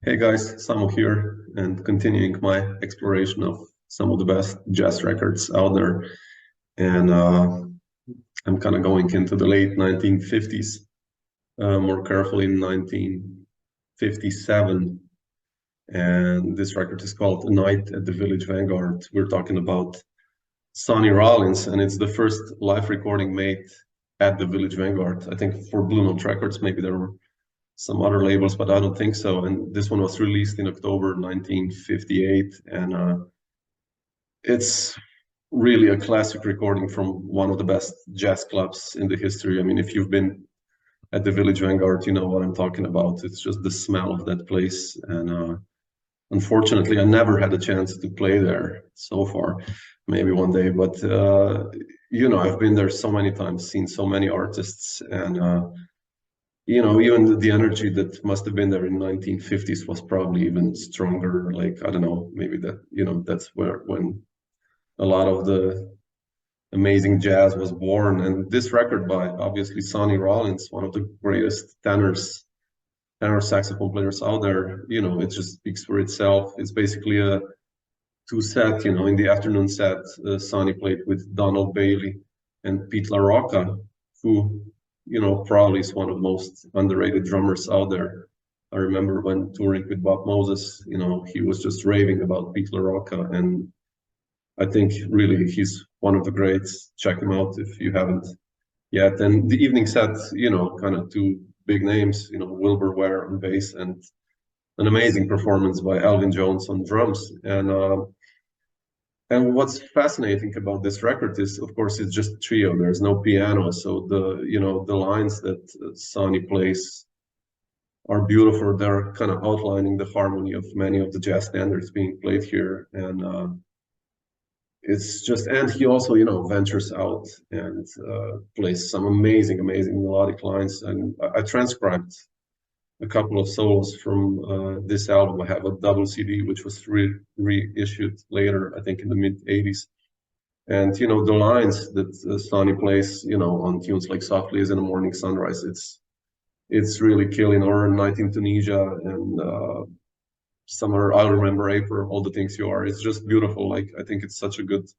Hey guys, Samo here, and continuing my exploration of some of the best jazz records out there. And I'm kind of going into the late 1950s, more carefully in 1957. And this record is called A Night at the Village Vanguard. We're talking about Sonny Rollins, and it's the first live recording made at the Village Vanguard. I think for Blue Note Records, maybe there were some other labels, but I don't think so. And this one was released in October 1958, and it's really a classic recording from one of the best jazz clubs in the history. I mean, if you've been at the Village Vanguard, you know what I'm talking about. It's just the smell of that place. And unfortunately, I never had a chance to play there so far. Maybe one day, but I've been there so many times, seen so many artists, and even the energy that must have been there in 1950s was probably even stronger. Like, I don't know, maybe that's when a lot of the amazing jazz was born. And this record by obviously Sonny Rollins, one of the greatest tenor saxophone players out there, it just speaks for itself. It's basically a two set, in the afternoon set, Sonny played with Donald Bailey and Pete LaRoca, who probably is one of the most underrated drummers out there. I remember when touring with Bob Moses, he was just raving about Pete LaRoca, and I think really he's one of the greats. Check him out if you haven't yet. And the evening set, kind of two big names, Wilbur Ware on bass and an amazing performance by Elvin Jones on drums. And what's fascinating about this record is, of course, it's just trio. There's no piano, so the lines that Sonny plays are beautiful. They're kind of outlining the harmony of many of the jazz standards being played here, and it's just. And he also, ventures out and plays some amazing melodic lines. And I transcribed a couple of solos from this album. I have a double CD, which was reissued later, I think in the mid 80s. And, the lines that Sonny plays, on tunes like Softly as in a Morning Sunrise, it's really killing. Or Night in Tunisia and Summer, I'll Remember April, All the Things You Are. It's just beautiful. Like, I think it's such a good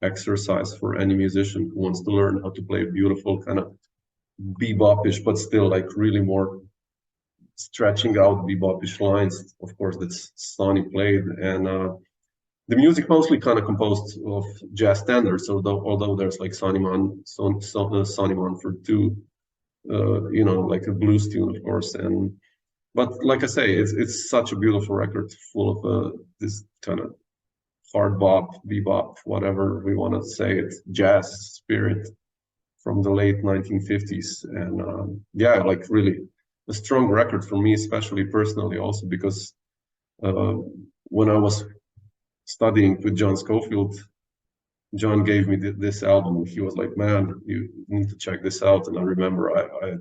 exercise for any musician who wants to learn how to play beautiful, kind of bebopish, but still like really more stretching out bebopish lines, of course, that's Sonny played. And the music mostly kind of composed of jazz standards, although there's like Sonnymoon for two, like a blues tune, of course. But like I say, it's such a beautiful record, full of this kind of hard bop, bebop, whatever we want to say it, jazz spirit from the late 1950s. And like really a strong record for me, especially personally, also because when I was studying with John Scofield, John gave me this album, and he was like, "Man, you need to check this out." And I remember I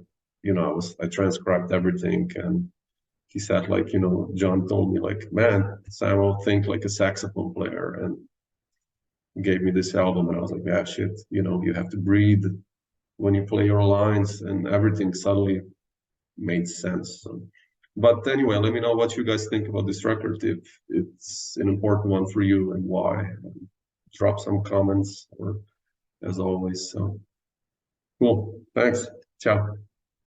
transcribed everything, and he said, like, John told me, like, "Man, Samo, think like a saxophone player," and gave me this album, and I was like, "Yeah, shit, you have to breathe when you play your lines," and everything suddenly made sense. So, but anyway, let me know what you guys think about this record, if it's an important one for you and why. Drop some comments, or as always. So cool. Thanks. Ciao.